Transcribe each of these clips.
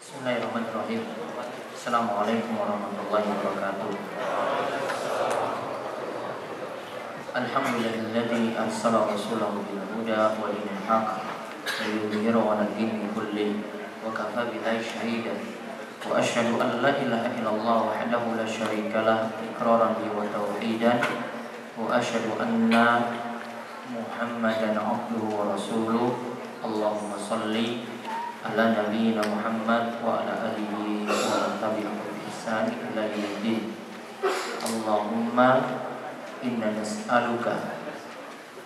Bismillahirrahmanirrahim. Assalamualaikum warahmatullahi wabarakatuh. Alhamdulillahilladzi arsala rasulahu bil huda wa dinil haqq liyudhhirahu 'alal dini kullih wa kafa billahi shahidan. Wa asyhadu an la ilaha illallah wahdahu la syarika lah iqraran bi wa tauhidan. Wa asyhadu anna Muhammadan 'abduhu wa rasuluh. Allahumma shalli ala nabiyyina Muhammad wa ala alihi wa tabi'ahu bi ihsan ila yaumil. Allahumma inna nas'aluka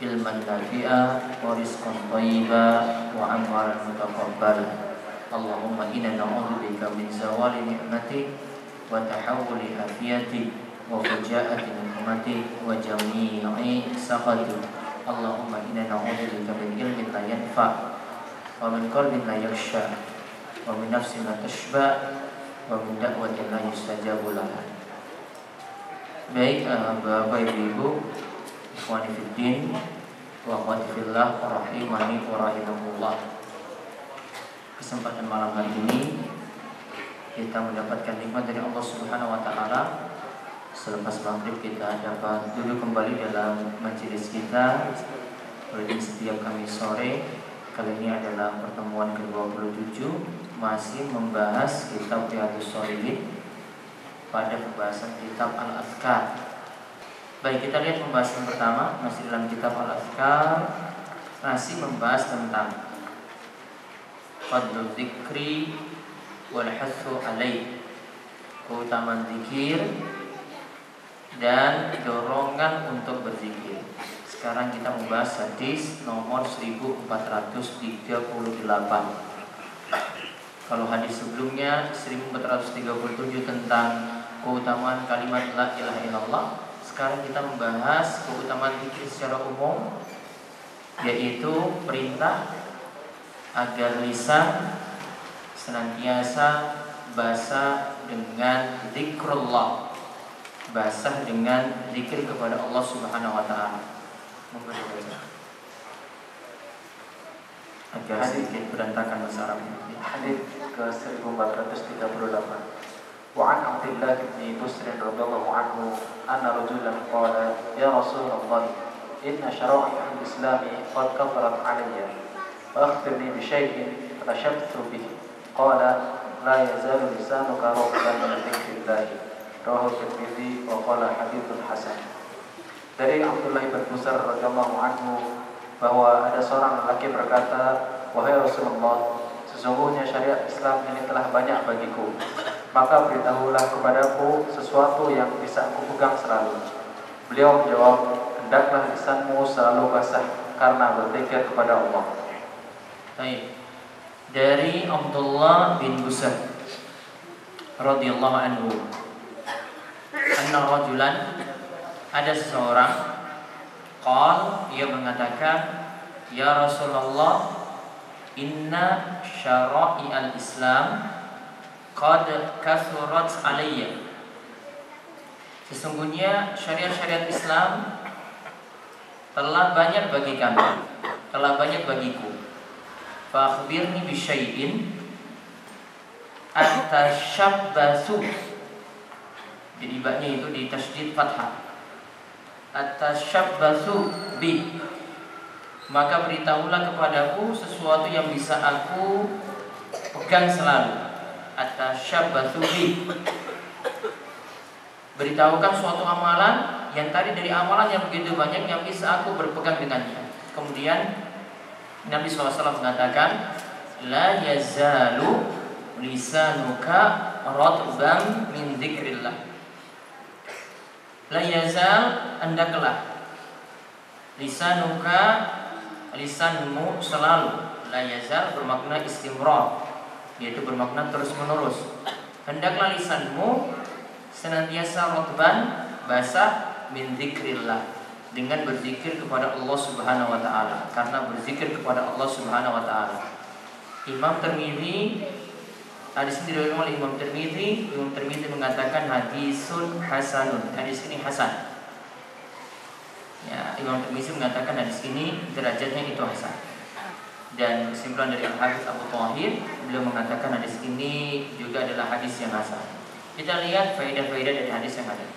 ilman nafi'a wa rizqan thayyiban wa amalan mutaqabbala. Allahumma inna na'udzubika min zawali ni'matik wa tahawuli afiyatik wa fujaati nikmatik wa jami'i sakhatik. Allahumma inna na'udzubika min ilmin la yanfa' wa min qalbin la yakhsha wa min nafsin la tashba wa min da'watin la yustajabu laha. Baik, Bapak Ibu, ikhwani fiddin wa akhwati fillah, rahimani wa rahimakumullah. Kesempatan malam hari ini kita mendapatkan nikmat dari Allah Subhanahu wa taala. Selepas maghrib kita dapat duduk kembali dalam majelis kita rutin setiap Kamis sore. Kali ini adalah pertemuan ke-27, masih membahas kitab Riyadhus Shalihin pada pembahasan kitab Al-Adhkar. Baik, kita lihat pembahasan pertama, masih dalam kitab Al-Adhkar, masih membahas tentang fadlul dzikri wal hatsu alaih, keutamaan zikir dan dorongan untuk berzikir. Sekarang kita membahas hadis nomor 1438. Kalau hadis sebelumnya 1437 tentang keutamaan kalimat la ilaha illallah, sekarang kita membahas keutamaan zikir secara umum, yaitu perintah agar lisan senantiasa basah dengan zikrullah, basah dengan zikir kepada Allah Subhanahu wa taala. Agak sedikit berantakan bahasa Arabnya. Hadis ke-1438. Wa an Abdullah bin Busr radhiyallahu anhu anna rajulan qala ya Rasulullah inna syara'i al-Islam qad kafarat alayya fa akhbirni bi shay'in fashabtu bihi qala la yazalu lisanuka ratban min dzikrillah rawahu Tirmidzi wa qala haditsun hasan. Dari Abdullah bin Busr radhiyallahu anhu bahwa ada seorang lelaki berkata, wahai Rasulullah, sesungguhnya syariat Islam ini telah banyak bagiku, maka beritahulah kepadaku sesuatu yang bisa aku pegang selalu. Beliau menjawab, hendaklah lisanmu selalu basah karena berzikir kepada Allah. Baik. Dari Abdullah bin Busr radhiyallahu anhu, anna rajulan, ada seseorang, ia mengatakan, ya Rasulullah, inna syara'i al-Islam qad kasurat alayya. Sesungguhnya syariat-syariat Islam telah banyak bagi kami, telah banyak bagiku. Fa akhbirni bi syai'in atashabbasu. Jadi baknya itu di tasydid fathah. Atashabbasu bi, maka beritahulah kepadaku sesuatu yang bisa aku pegang selalu. Atashabbasu bi, beritahukan suatu amalan yang tadi dari amalan yang begitu banyak yang bisa aku berpegang dengannya. Kemudian Nabi SAW mengatakan, la yazalu lisanuka ratban min dzikrillah. La yazal, hendaklah lisanuka, lisanmu selalu. La yazal bermakna istimrar, yaitu bermakna terus menerus. Hendaklah lisanmu senantiasa ratban, basah, min dzikrillah, dengan berzikir kepada Allah Subhanahu wa taala. Karena berzikir kepada Allah Subhanahu wa taala, Imam Tirmidzi, hadis ini diriwayatkan oleh Imam Tirmidzi. Imam Tirmidzi mengatakan hadisun hasanun. Hadis ini hasan. Ya, Imam Tirmidzi mengatakan hadis ini derajatnya itu hasan. Dan kesimpulan dari Al-Hafidz Abu Thahir, beliau mengatakan hadis ini juga adalah hadis yang hasan. Kita lihat faedah-faedah dari hadis yang ada.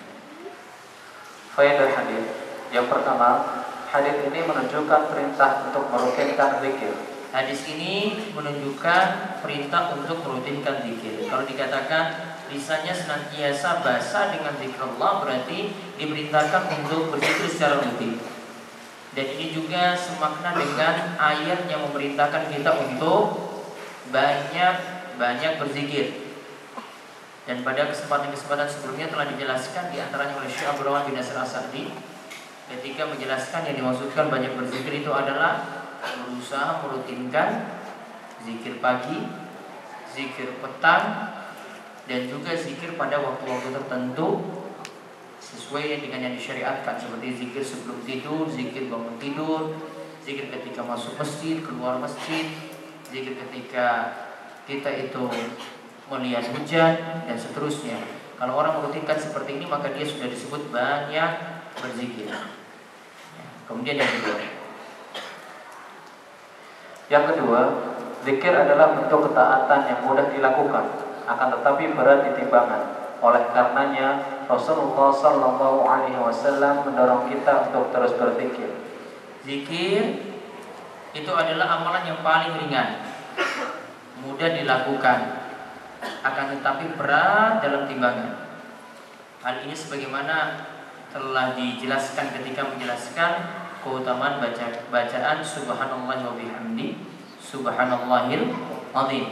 Faedah hadis. Yang pertama, hadis ini menunjukkan perintah untuk merutinkan zikir. Hadis ini menunjukkan perintah untuk merutinkan zikir. Kalau dikatakan lisannya senantiasa basah dengan zikir Allah, berarti diperintahkan untuk berzikir secara rutin. Dan ini juga semakna dengan ayat yang memerintahkan kita untuk banyak berzikir. Dan pada kesempatan-kesempatan sebelumnya telah dijelaskan di antaranya oleh Syekh Abdul Rahman bin Nasir As-Sa'di ketika menjelaskan yang dimaksudkan banyak berzikir itu adalah berusaha merutinkan zikir pagi, zikir petang, dan juga zikir pada waktu-waktu tertentu sesuai dengan yang disyariatkan, seperti zikir sebelum tidur, zikir bangun tidur, zikir ketika masuk masjid, keluar masjid, zikir ketika kita itu melihat hujan, dan seterusnya. Kalau orang merutinkan seperti ini, maka dia sudah disebut banyak berzikir. Kemudian yang kedua, zikir adalah bentuk ketaatan yang mudah dilakukan, akan tetapi berat di timbangan. Oleh karenanya Rasulullah Sallallahu Alaihi Wasallam mendorong kita untuk terus berzikir. Zikir itu adalah amalan yang paling ringan, mudah dilakukan, akan tetapi berat dalam timbangan. Hal ini sebagaimana telah dijelaskan ketika menjelaskan keutamaan bacaan Subhanallah wa bihamdi Subhanallahil azim.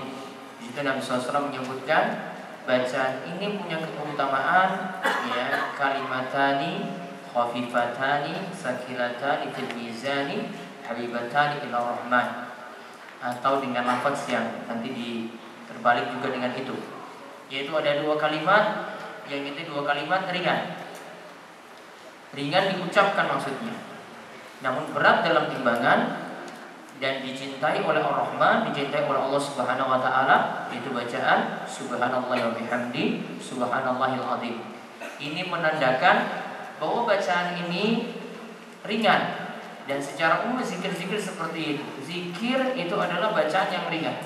Di situ Nabi SAW menyebutkan bacaan ini punya keutamaan, ya, kalimatani khafifatani sakilatani fil mizani habibatani ila rahman, atau dengan lafaz yang nanti terbalik juga dengan itu, yaitu ada dua kalimat, yang itu dua kalimat ringan diucapkan maksudnya, namun berat dalam timbangan dan dicintai oleh Ar-Rahman, dicintai oleh Allah Subhanahu wa taala, yaitu bacaan Subhanallah wa bihamdi Subhanallahil azim. Ini menandakan bahwa bacaan ini ringan, dan secara umum zikir-zikir seperti itu, zikir itu adalah bacaan yang ringan.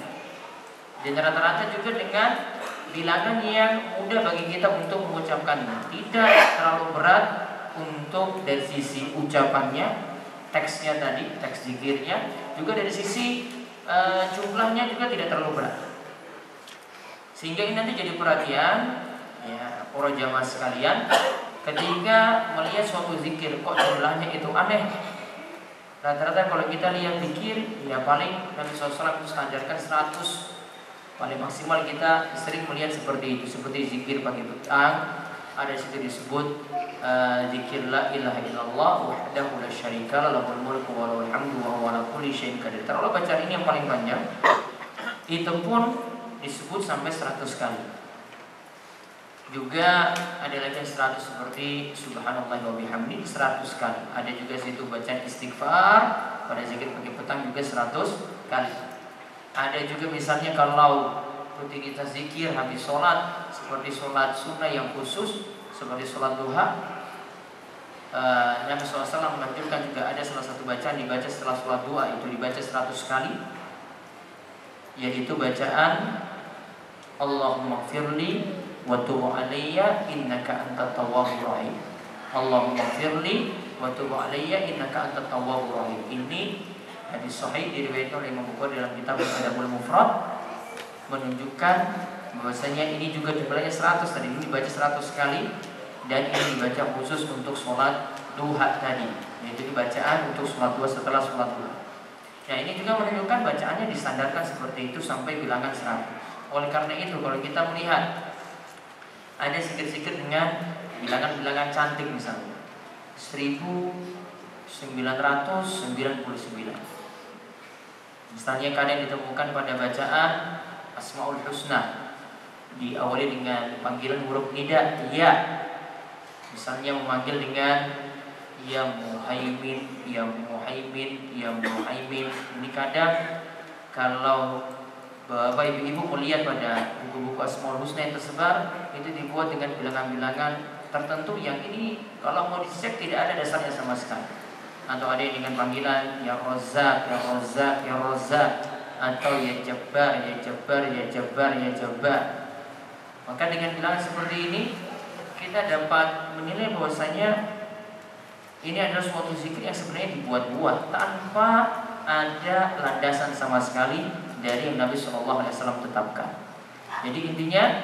Dan rata-rata juga dengan bilangan yang mudah bagi kita untuk mengucapkannya, tidak terlalu berat untuk dari sisi ucapannya, teksnya tadi, teks zikirnya, juga dari sisi jumlahnya juga tidak terlalu berat. Sehingga ini nanti jadi perhatian, ya, para jamaah sekalian, ketika melihat suatu zikir kok jumlahnya itu aneh. Rata-rata kalau kita lihat zikir, ya paling Nabi SAW itu standarkan 100. Paling maksimal kita sering melihat seperti itu, seperti zikir pagi petang. Ada situ disebut zikir la ilaha illallah wahdahu la syarika lahul mulku wa lahul hamdu wa huwa ala kulli syai'in qadir. Taruhlah bacaan ini yang paling panjang, itu pun disebut sampai 100 kali. Juga ada lagi 100 seperti subhanallah wa bihamdi 100 kali. Ada juga situ bacaan istighfar pada zikir pagi petang juga 100 kali. Ada juga misalnya kalau rutinitas zikir habis sholat, seperti sholat sunnah yang khusus, seperti sholat duha, Nabi SAW menganjurkan juga ada salah satu bacaan dibaca setelah sholat duha, itu dibaca 100 kali, yaitu bacaan Allahumma gfirli wa tub alayya innaka antat tawwabur rahim. Allahumma gfirli wa tub alayya innaka antat tawwabur rahim. Ini hadis sahih diriwayatkan oleh Imam Bukhari dalam kitab Adabul Mufrad, menunjukkan bahwasanya ini juga jumlahnya 100 tadi, ini dibaca 100 kali, dan ini dibaca khusus untuk sholat duha tadi, yaitu bacaan untuk sholat duha setelah sholat duha. Nah, ini juga menunjukkan bacaannya distandarkan seperti itu sampai bilangan 100. Oleh karena itu kalau kita melihat ada zikir-zikir dengan bilangan-bilangan cantik, misalnya 1999, misalnya kadang ditemukan pada bacaan Asmaul Husna diawali dengan panggilan huruf nida, ya. Misalnya memanggil dengan ya Muhaimin, ya Muhaimin, ya Muhaimin. Ini kadang kalau Bapak Ibu melihat pada buku-buku Asmaul Husna yang tersebar, itu dibuat dengan bilangan-bilangan tertentu yang ini kalau mau dicek tidak ada dasarnya sama sekali. atau ada yang dengan panggilan ya Razzaq, ya Razzaq, ya Razzaq, atau ya Jabbar, ya Jabbar, ya Jabbar, ya Jabbar. Maka dengan bilangan seperti ini kita dapat menilai bahwasanya ini adalah suatu zikir yang sebenarnya dibuat-buat tanpa ada landasan sama sekali dari yang Nabi SAW tetapkan. Jadi intinya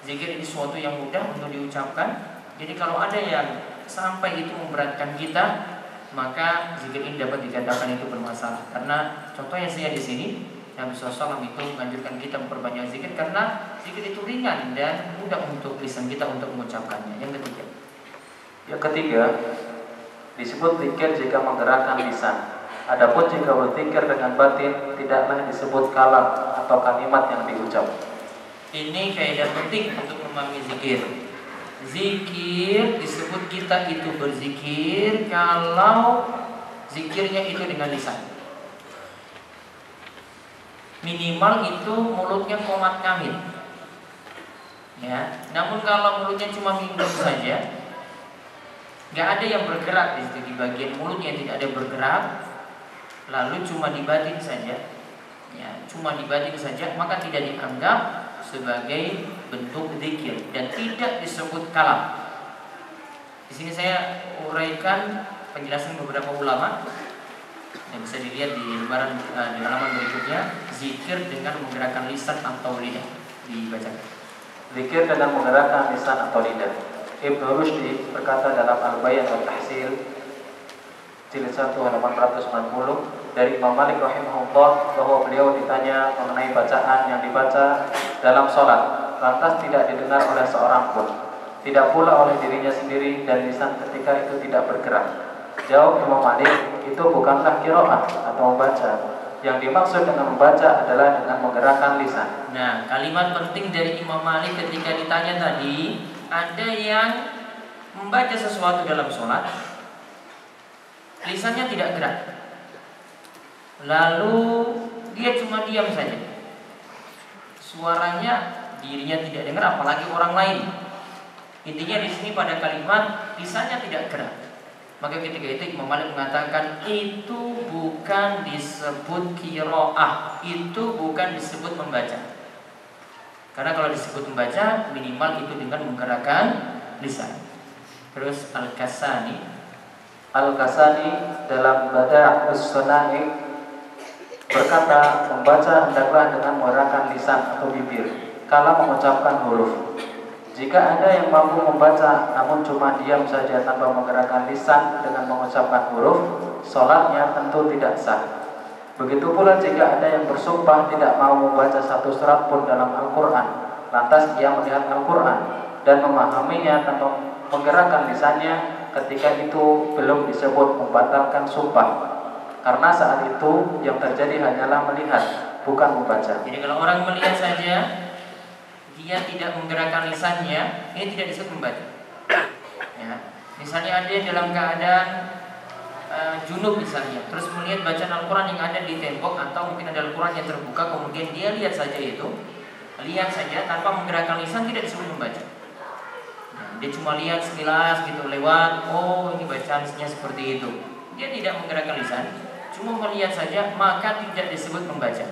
zikir ini suatu yang mudah untuk diucapkan. Jadi kalau ada yang sampai itu memberatkan kita, maka zikir ini dapat dikatakan itu bermasalah. Karena contohnya saya di sini, Nabi SAW itu menganjurkan kita memperbanyak zikir karena zikir itu ringan dan mudah untuk lisan kita untuk mengucapkannya. Yang ketiga disebut zikir jika menggerakkan lisan. Adapun jika berzikir dengan batin tidaklah disebut kalam atau kalimat yang diucap. Ini kaidah penting untuk memahami zikir. Zikir disebut kita itu berzikir kalau zikirnya itu dengan lisan. Minimal itu mulutnya qomat kamil. Ya, namun kalau mulutnya cuma minggir saja, nggak ada yang bergerak di situ, di bagian mulutnya tidak ada bergerak, lalu cuma di batin saja, ya, cuma di batin saja, maka tidak dianggap sebagai bentuk zikir dan tidak disebut kalam. Di sini saya uraikan penjelasan beberapa ulama yang bisa dilihat di halaman berikutnya. Zikir dengan menggerakkan lisan atau lidah dibacakan. Zikir dengan menggerakkan lisan atau lidah. Ibnu Rushdi berkata dalam Al-Bayan wa Tahsil jilid 1 halaman 190 dari Imam Malik rahimahullah bahwa beliau ditanya mengenai bacaan yang dibaca dalam sholat, lantas tidak didengar oleh seorang pun, tidak pula oleh dirinya sendiri, dan lisan ketika itu tidak bergerak. Jawab Imam Malik, itu bukanlah qiraah atau membaca. Yang dimaksud dengan membaca adalah dengan menggerakkan lisan. Nah, kalimat penting dari Imam Malik ketika ditanya tadi, ada yang membaca sesuatu dalam sholat, lisannya tidak gerak, lalu dia cuma diam saja, suaranya dirinya tidak dengar, apalagi orang lain. Intinya di sini pada kalimat lisannya tidak gerak. Maka ketika itu Imam Malik mengatakan itu bukan disebut qiraah, itu bukan disebut membaca. Karena kalau disebut membaca minimal itu dengan menggerakkan lisan. Terus Al-Kasani dalam Bada'us Sunai berkata, membaca hendaklah dengan menggerakkan lisan atau bibir kala mengucapkan huruf. Jika ada yang mampu membaca namun cuma diam saja tanpa menggerakkan lisan dengan mengucapkan huruf, sholatnya tentu tidak sah. Begitu pula jika ada yang bersumpah tidak mau membaca satu surat pun dalam Al-Quran, lantas ia melihat Al-Quran dan memahaminya tanpa menggerakkan lisannya, ketika itu belum disebut membatalkan sumpah, karena saat itu yang terjadi hanyalah melihat, bukan membaca. Jadi kalau orang melihat saja, dia tidak menggerakkan lisannya, ini tidak disebut membaca. Ya. Misalnya ada yang dalam keadaan junub misalnya, terus melihat bacaan Al-Quran yang ada di tembok, atau mungkin ada Al-Quran yang terbuka, kemudian dia lihat saja tanpa menggerakkan lisan, tidak disebut membaca. Dia cuma lihat sekilas gitu lewat, oh ini bacaannya seperti itu. Dia tidak menggerakkan lisan, cuma melihat saja, maka tidak disebut membaca.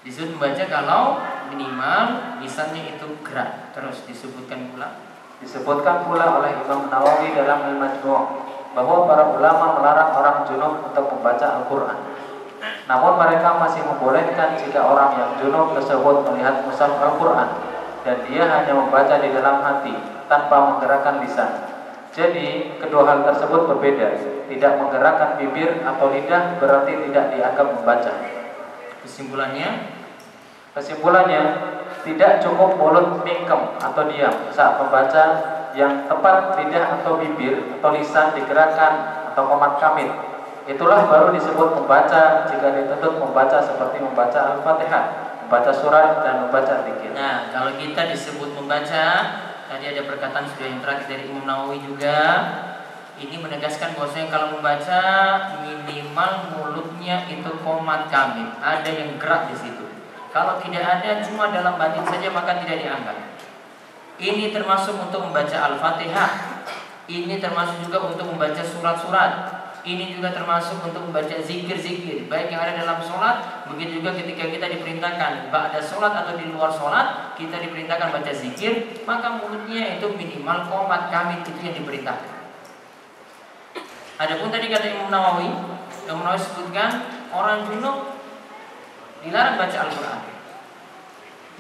Disebut membaca kalau minimal lisannya itu gerak. Terus disebutkan pula oleh Imam Nawawi dalam Al-Majmu' bahwa para ulama melarang orang junub untuk membaca Al-Quran. Namun mereka masih membolehkan jika orang yang junub tersebut melihat mushaf Al-Quran dan dia hanya membaca di dalam hati tanpa menggerakkan lisan. Jadi kedua hal tersebut berbeda. Tidak menggerakkan bibir atau lidah berarti tidak dianggap membaca. Kesimpulannya, tidak cukup mulut mingkem atau diam saat membaca. Yang tepat lidah atau bibir atau lisan digerakkan atau qomat kamil. Itulah baru disebut membaca jika dituntut membaca seperti membaca Al-Fatihah, membaca surat, dan membaca zikir. Nah, kalau kita disebut membaca, tadi ada perkataan sudah yang terakhir dari Imam Nawawi juga, ini menegaskan bahwasanya kalau membaca minimal mulutnya itu qomat kamil, ada yang gerak di situ. Kalau tidak ada, cuma dalam batin saja, maka tidak dianggap. Ini termasuk untuk membaca Al-Fatihah. Ini termasuk juga untuk membaca surat-surat. Ini juga termasuk untuk membaca zikir-zikir, baik yang ada dalam sholat, begitu juga ketika kita diperintahkan ba'da sholat atau di luar sholat, kita diperintahkan baca zikir, maka mulutnya itu minimal qomat kamit itu yang diperintahkan. Adapun tadi kata Imam Nawawi sebutkan orang junub dilarang baca Al-Quran.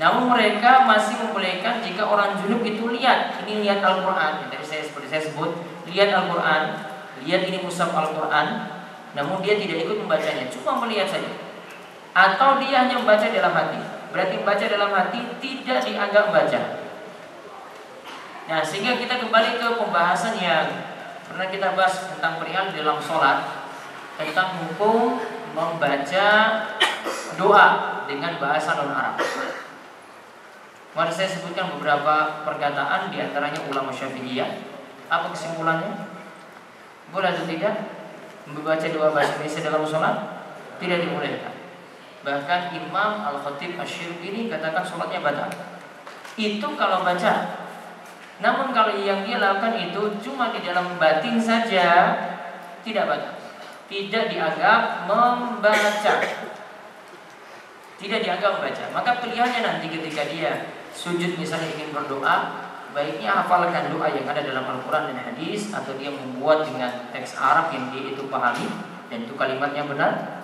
Namun mereka masih membolehkan jika orang junub itu lihat Al-Quran. Tadi seperti saya sebut, lihat Al-Quran, lihat ini mushaf Al-Quran, namun dia tidak ikut membacanya, cuma melihat saja. Atau dia hanya membaca dalam hati. Berarti membaca dalam hati tidak dianggap baca. Nah, sehingga kita kembali ke pembahasan yang pernah kita bahas tentang perihal dalam sholat, tentang hukum membaca doa dengan bahasa non-Arab. Mari saya sebutkan beberapa perkataan di antaranya ulama Syafi'iyah. Apa kesimpulannya? Boleh atau tidak membaca doa bahasa Indonesia dalam sholat? Tidak dibolehkan. Bahkan Imam Al-Khatib Asy-Syirbi katakan sholatnya batal. Itu kalau baca. Namun kalau yang dia lakukan itu cuma di dalam batin saja, tidak batal. Tidak dianggap membaca. Tidak dianggap membaca. Maka pilihannya nanti ketika dia sujud misalnya ingin berdoa, baiknya hafalkan doa yang ada dalam Al-Quran dan hadis, atau dia membuat dengan teks Arab yang dia itu pahami dan itu kalimatnya benar.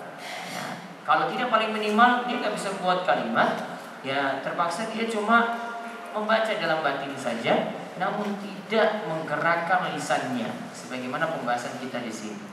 Nah, kalau tidak paling minimal dia nggak bisa buat kalimat, ya terpaksa dia cuma membaca dalam batin saja, namun tidak menggerakkan lisannya, sebagaimana pembahasan kita di sini.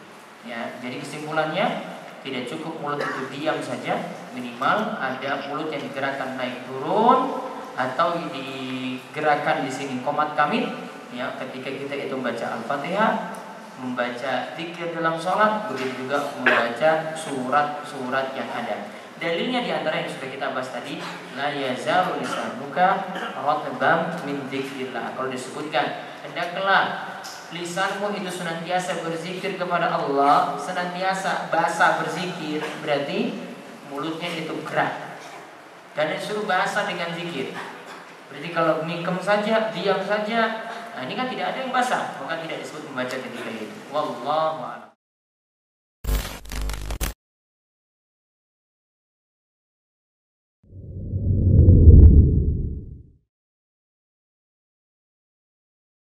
Ya, jadi kesimpulannya tidak cukup mulut itu diam saja, minimal ada mulut yang digerakkan naik turun, atau digerakkan di sini qomat kamit, ya ketika kita itu membaca Al-Fatihah, membaca zikir dalam sholat, begitu juga membaca surat-surat yang ada. Dalilnya di antara yang sudah kita bahas tadi, la yazalu lisanuka ratban min dzikrillah. Kalau disebutkan, hendaklah lisanmu itu senantiasa berzikir kepada Allah, senantiasa basah berzikir, berarti mulutnya itu gerak. Dan disuruh bahasa dengan zikir. Berarti kalau mikem saja, diam saja, nah ini kan tidak ada yang basah, maka tidak disebut membaca ketika itu. Wallahu a'lam.